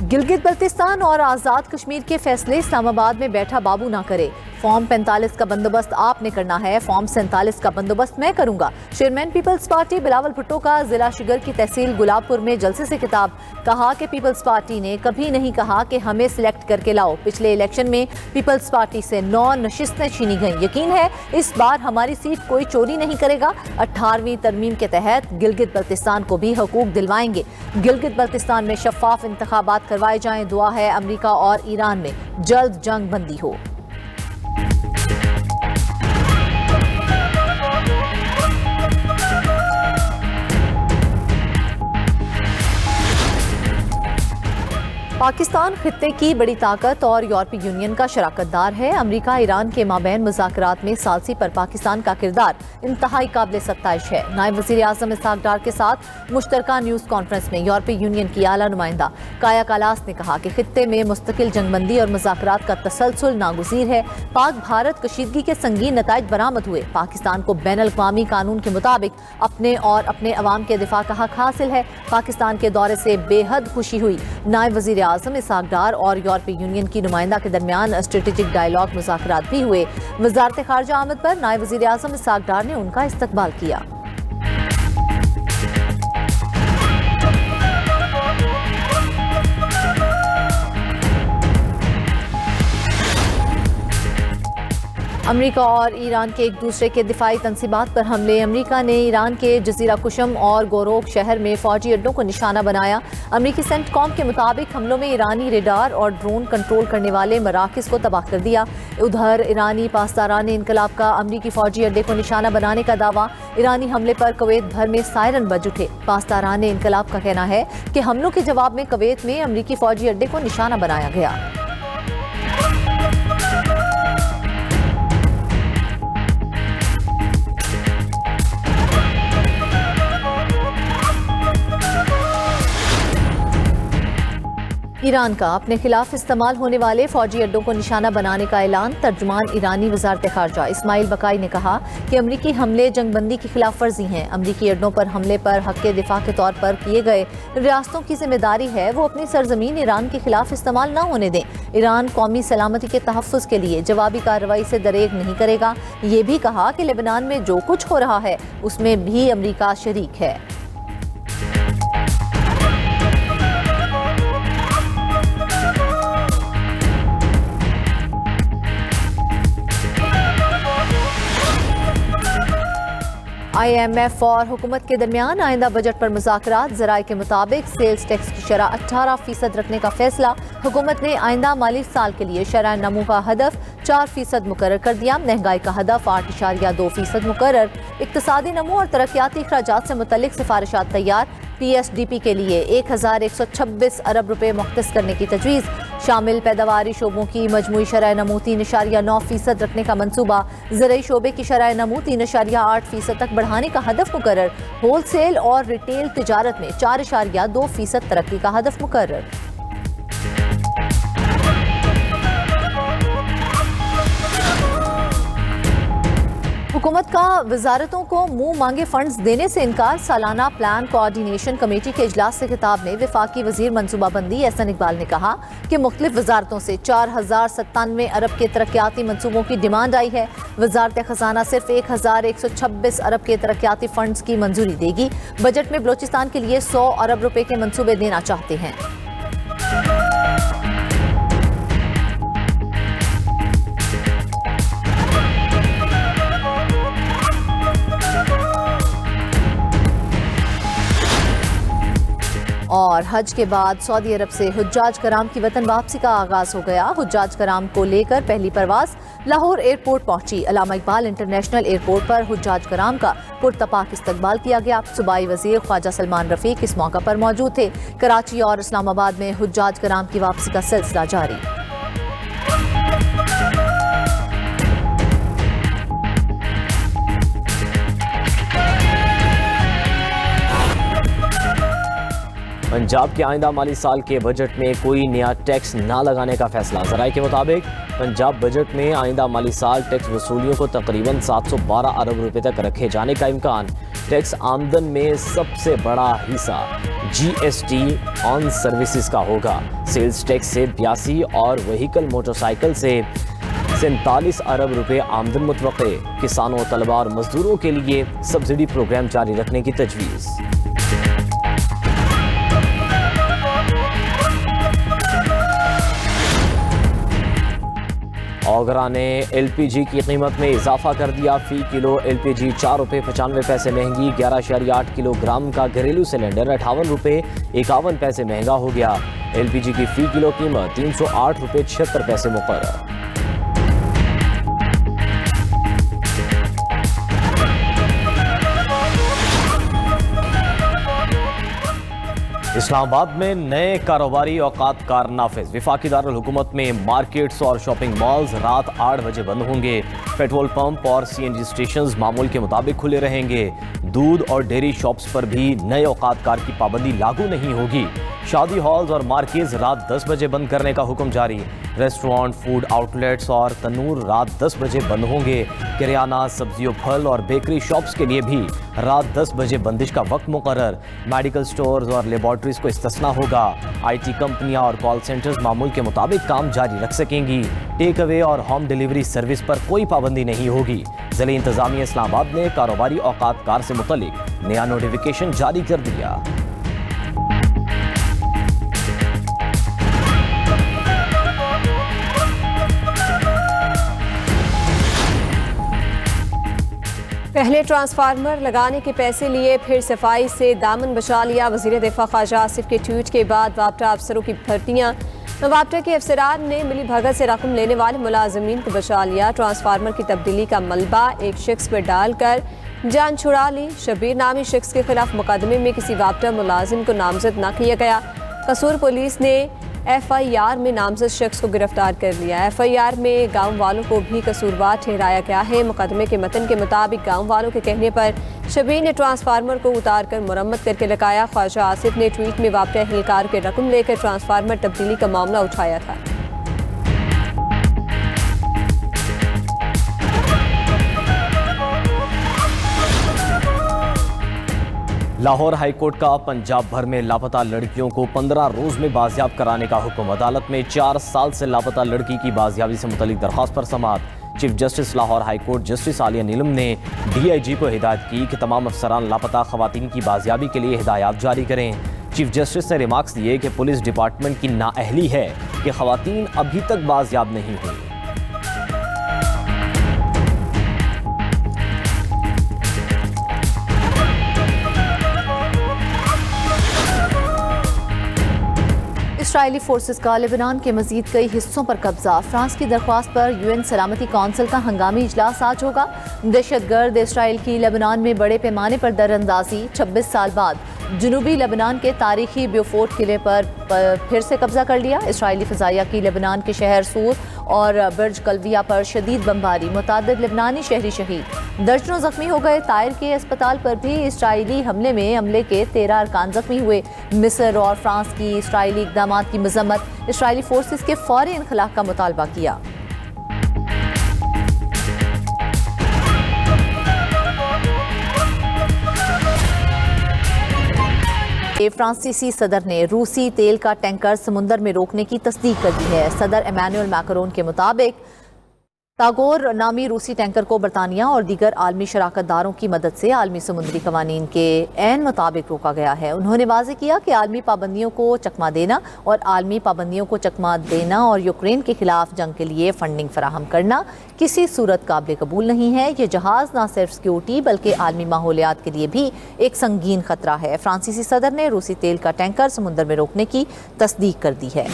गिलगित बल्तिस्तान और आज़ाद कश्मीर के फैसले इस्लामाबाद में बैठा बाबू ना करे। फॉर्म 45 का बंदोबस्त आपने करना है, फॉर्म 47 का बंदोबस्त मैं करूंगा। चेयरमैन पीपल्स पार्टी बिलावल भुट्टो का जिला शुगर की तहसील गुलाबपुर में जलसे से खिताब। कहा कि पीपल्स पार्टी ने कभी नहीं कहा कि हमें सिलेक्ट करके लाओ। पिछले इलेक्शन में पीपल्स पार्टी से 9 नशिस्तें छीनी गईं। यकीन है इस बार हमारी सीट कोई चोरी नहीं करेगा। 18वीं तरमीम के तहत गिलगित बल्तिस्तान को भी हकूक दिलवाएंगे। गिलगित बल्तिस्तान में शफाफ इंतखाबात करवाए जाएं। दुआ है अमेरिका और ईरान में जल्द जंग बंदी हो। पाकिस्तान खित्ते की बड़ी ताकत और यूरोपीय यूनियन का शराकतदार है। अमेरिका ईरान के माबैन मुज़ाकरात में सालसी पर पाकिस्तान का किरदार इंतहाई काबिल सत्ताइश है। नायब वज़ीर आज़म इसहाक डार के साथ मुश्तरका न्यूज़ कॉन्फ्रेंस में यूरोपीय यूनियन की आला नुमाइंदा काया कालास ने कहा कि खित्ते में मुस्तकिल जंगबंदी और मुज़ाकरात का तसलसल नागुज़ीर है। पाक भारत कशीदगी के संगीन नताइज बरामद हुए। पाकिस्तान को बैनुल-अक़वामी कानून के मुताबिक अपने और अपने अवाम के दिफा का हक हासिल है। पाकिस्तान के दौरे से बेहद खुशी हुई। नायब वज़ीर आज़म इसहाक डार और यूरोपीय यूनियन की नुमाइंदा के दरमियान स्ट्रेटेजिक डायलॉग मुज़ाकरात भी हुए। वज़ारत ख़ारिजा आमद पर नायब वज़ीर आज़म इसहाक डार ने उनका इस्तकबाल किया। अमेरिका और ईरान के एक दूसरे के दिफाई तंसीबात पर हमले। अमेरिका ने ईरान के जजीरा कुशम और गोरोक शहर में फौजी अड्डों को निशाना बनाया। अमेरिकी सेंटकॉम के मुताबिक हमलों में ईरानी रेडार और ड्रोन कंट्रोल करने वाले मराकज़ को तबाह कर दिया। उधर ईरानी पासदारान इनकलाब का अमेरिकी फौजी अड्डे को निशाना बनाने का दावा। ईरानी हमले पर कुवैत भर में सायरन बज उठे। पासदारान इनकलाब का कहना है कि हमलों के जवाब में कुवैत में अमेरिकी फौजी अड्डे को निशाना बनाया गया। ईरान का अपने खिलाफ इस्तेमाल होने वाले फौजी अड्डों को निशाना बनाने का ऐलान। तर्जुमान ईरानी वज़ारत ख़ारिजा इस्माइल बकाई ने कहा कि अमरीकी हमले जंगबंदी की खिलाफ वर्जी हैं। अमरीकी अड्डों पर हमले पर हक़ के दिफा के तौर पर किए गए रियासतों की जिम्मेदारी है वो अपनी सरजमीन ईरान के खिलाफ इस्तेमाल न होने दें। ईरान कौमी सलामती के तहफ़्फ़ुज़ के लिए जवाबी कार्रवाई से दरेग नहीं करेगा। ये भी कहा कि लेबनान में जो कुछ हो रहा है उसमें भी अमरीका शरीक है। IMF और हुकूमत के दरमियान आइंदा बजट पर मुज़ाकरात। ज़राए के मुताबिक सेल्स टैक्स की शरह 18% रखने का फैसला। हुकूमत ने आइंदा माली साल के लिए शरह नमू का हदफ 4% मुकर्रर कर दिया। महंगाई का हदफ 8.2% मुकर्रर। इक्तिसादी नमू और तरक्याती अखराजात से मुतल्लिक सिफारिशात तैयार। PSDP के लिए 1126 अरब रुपए मुख्तस करने की तजवीज़। शामिल पैदावारी शोबों की मजमूई शरह नमू 3.9% रखने का मंसूबा। ज़राई शोबे की शरह नमू 3.8% तक बढ़ाने का हदफ मुकर्रर। होल सेल और रिटेल तिजारत में 4.2% तरक्की का हदफ मुकर्रर। हुकूमत का वजारतों को मुंह मांगे फंड्स देने से इनकार। सालाना प्लान कोऑर्डिनेशन कमेटी के इजलास से खिताब में वफाकी वजीर मनसूबाबंदी एहसन इकबाल ने कहा कि मुख्तलिफ वजारतों से 4097 अरब के तरक्याती मनसूबों की डिमांड आई है। वजारत खजाना सिर्फ 1126 अरब के तरक्याती फंड्स की मंजूरी देगी। बजट में बलोचिस्तान के लिए 100 अरब रुपए के मनसूबे देना चाहते हैं। और हज के बाद सऊदी अरब से हुज्जाज कराम की वतन वापसी का आगाज हो गया। हुज्जाज कराम को लेकर पहली परवाज लाहौर एयरपोर्ट पहुंची। अल्लामा इकबाल इंटरनेशनल एयरपोर्ट पर हुज्जाज कराम का पुरतपाक इस्तकबाल किया गया। सूबाई वजीर ख्वाजा सलमान रफीक इस मौका पर मौजूद थे। कराची और इस्लामाबाद में हुज्जाज कराम की वापसी का सिलसिला जारी। पंजाब के आइंदा माली साल के बजट में कोई नया टैक्स ना लगाने का फैसला। ज़राए के मुताबिक पंजाब बजट में आइंदा माली साल टैक्स वसूलियों को तकरीबन 712 अरब रुपए तक रखे जाने का इम्कान। टैक्स आमदन में सबसे बड़ा हिस्सा GST ऑन सर्विसेज का होगा। सेल्स टैक्स से 82 और व्हीकल मोटरसाइकिल से 47 अरब रुपए आमदन मुतवक्के। किसानों, तलबा और मजदूरों के लिए सब्सिडी प्रोग्राम जारी रखने की तजवीज़। ओगरा ने LPG की कीमत में इजाफा कर दिया। फी किलो LPG 4 रुपये 95 पैसे महंगी। 11.8 किलोग्राम का घरेलू सिलेंडर 58 रुपये 51 पैसे महंगा हो गया। LPG की फी किलो कीमत 308 रुपये 76 पैसे मुकर्रर। इस्लामाबाद में नए कारोबारी औकात कार नाफिज। वफाकी दारुल हुकूमत में मार्केट्स और शॉपिंग मॉल्स रात 8 बजे बंद होंगे। पेट्रोल पंप और CNG स्टेशंस मामूल के मुताबिक खुले रहेंगे। दूध और डेयरी शॉप्स पर भी नए औकात कार की पाबंदी लागू नहीं होगी। शादी हॉल्स और मार्केट्स रात 10 बजे बंद करने का हुक्म जारी। रेस्टोरेंट, फूड आउटलेट्स और तनूर रात 10 बजे बंद होंगे। किराना, सब्जियों, फल और बेकरी शॉप्स के लिए भी रात 10 बजे बंदिश का वक्त मुकर्रर। मेडिकल स्टोर्स और लेबॉर्ट्रीज को इस्तिस्ना होगा। IT कंपनियां और कॉल सेंटर्स मामूल के मुताबिक काम जारी रख सकेंगी। टेक अवे और होम डिलीवरी सर्विस पर कोई पाबंदी नहीं होगी। ज़िला इंतजामिया इस्लामाबाद ने कारोबारी औकात कार से मुतल्लिक नया नोटिफिकेशन जारी कर दिया। पहले ट्रांसफार्मर लगाने के पैसे लिए फिर सफाई से दामन बचा लिया। वज़ीर दिफा ख्वाजा आसिफ के ट्वीट के बाद वापटा अफसरों की भर्तियां। वापटा के अफसरान ने मिली भगत से रकम लेने वाले मुलाजमीन को बचा लिया। ट्रांसफार्मर की तब्दीली का मलबा एक शख्स पर डालकर जान छुड़ा ली। शबीर नामी शख्स के खिलाफ मुकदमे में किसी वापटा मुलाजिम को नामजद न किया गया। कसूर पुलिस ने FIR में नामजद शख्स को गिरफ्तार कर लिया। FIR में गांव वालों को भी कसूरवार ठहराया गया है। मुकदमे के मतन के मुताबिक गांव वालों के कहने पर शबीर ने ट्रांसफार्मर को उतार कर मुरम्मत करके लगाया। ख्वाजा आसिफ ने ट्वीट में वापटा एहलकार के रकम लेकर ट्रांसफार्मर तब्दीली का मामला उठाया था। लाहौर हाईकोर्ट का पंजाब भर में लापता लड़कियों को 15 रोज में बाजियाब कराने का हुक्म। अदालत में 4 साल से लापता लड़की की बाजियाबी से मुतल्लिक दरख्वास्त पर समाअत। Chief justice Lahore high court justice Aliya Neelam ने DIG को हिदायत की कि तमाम अफसरान लापता खवातीन की बाजियाबी के लिए हिदायत जारी करें। चीफ जस्टिस ने रिमार्क्स दिए कि पुलिस डिपार्टमेंट की नाअहली है कि खवातीन अभी तक बाजियाब नहीं हुई। इसराइली फोर्सेस का लेबनान के मजीद कई हिस्सों पर कब्जा। फ्रांस की दरख्वास्त पर UN सलामती कौंसिल का हंगामी इजलास आज होगा। दहशतगर्द इसराइल की लेबनान में बड़े पैमाने पर दरअंदाजी। 26 साल बाद जनूबी लेबनान के तारीखी ब्यूफोर्ट किले पर फिर से कब्जा कर लिया। इसराइली फ़ज़ाइया की लेबनान के शहर सूर और बर्ज कल्विया पर शदीद बमबारी। मुतादिद लेबनानी शहरी शहीद, दर्जनों जख्मी हो गए। तायर के अस्पताल पर भी इसराइली हमले के 13 अरकान जख्मी हुए। मिस्र और फ्रांस की इसराइली इक़दामात की मजम्मत। इसराइली फोर्सेस के फौरी इनखला का मुतालबा किया। फ्रांसीसी सदर ने रूसी तेल का टैंकर समुंदर में रोकने की तस्दीक कर दी है। सदर इमैनुअल मैक्रोन के मुताबिक तागोर नामी रूसी टैंकर को बरतानिया और दीगर आलमी शराकतदारों की मदद से आलमी समुद्री कवानीन के ऐन मुताबिक रोका गया है। उन्होंने वाज़ेह किया कि आलमी पाबंदियों को चकमा देना और यूक्रेन के खिलाफ जंग के लिए फंडिंग फराहम करना किसी सूरत काबिल कबूल नहीं है। ये जहाज़ न सिर्फ सिक्योरिटी बल्कि आलमी माहौलियात के लिए भी एक संगीन खतरा है। फ्रांसीसी सदर ने रूसी तेल का टैंकर समुद्र में रोकने की तस्दीक कर दी है।